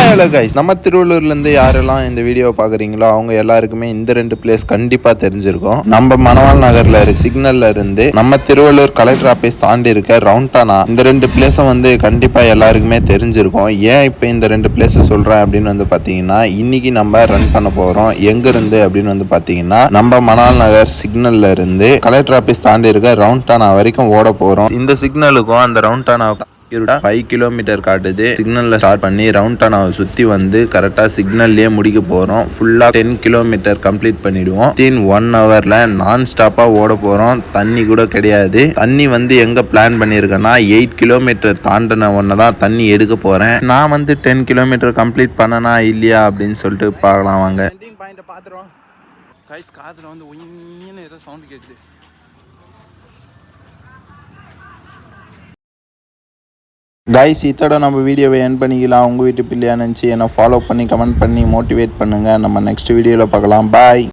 Hello guys, நம்ம திருவள்ளூர்லேருந்து யாரெல்லாம் இந்த வீடியோ பார்க்குறீங்களோ அவங்க எல்லாருக்குமே இந்த ரெண்டு பிளேஸ் கண்டிப்பாக தெரிஞ்சிருக்கும். நம்ம மணவாள் நகரில் இருக்க சிக்னல்ல இருந்து நம்ம திருவள்ளூர் கலெக்டர் ஆஃபீஸ் தாண்டி இருக்க ரவுண்டானா, இந்த ரெண்டு பிளேஸும் கண்டிப்பாக எல்லாருக்குமே தெரிஞ்சிருக்கும். ஏன் இப்போ இந்த ரெண்டு பிளேஸை சொல்கிறேன் அப்படின்னு பார்த்தீங்கன்னா, இன்னைக்கு நம்ம ரன் பண்ண போகிறோம். எங்கேருந்து அப்படின்னு பார்த்தீங்கன்னா, நம்ம மணவாள் நகர் சிக்னல்ல இருந்து கலெக்டர் ஆஃபீஸ் தாண்டி இருக்க ரவுண்டானா வரைக்கும் ஓட போகிறோம். இந்த சிக்னலுக்கும் அந்த ரவுண்டானா 5 கிலோமீட்டர் காட்டுது. சிக்னல்ல ஸ்டார்ட் பண்ணி ரவுண்டானாவை சுற்றி கரெக்டாக சிக்னல்லே முடிக்க போகிறோம். ஃபுல்லாக 10 கிலோமீட்டர் கம்ப்ளீட் பண்ணிடுவோம். 1 ஹவரில் நான் ஸ்டாப்பாக ஓட போகிறோம். தண்ணி கூட கிடையாது. தண்ணி எங்கே பிளான் பண்ணியிருக்கேன்னா 8 கிலோமீட்டர் தாண்டின ஒன்று தான் தண்ணி எடுக்க போகிறேன். நான் 10 கிலோமீட்டர் கம்ப்ளீட் பண்ணனா இல்லையா அப்படின்னு சொல்லிட்டு பார்க்கலாம் வாங்க. பார்த்துறோம் கைஸ், காதில் ஒயின்னு ஏதோ சவுண்ட் கேட்குது. கைஸ், இதோட நம்ம வீடியோவை என் பண்ணிக்கலாம். உங்கள் வீட்டு பிள்ளையா நினச்சி என்னை ஃபாலோ பண்ணி கமெண்ட் பண்ணி மோட்டிவேட் பண்ணுங்கள். நம்ம நெக்ஸ்ட் வீடியோவில் பார்க்கலாம். பாய்.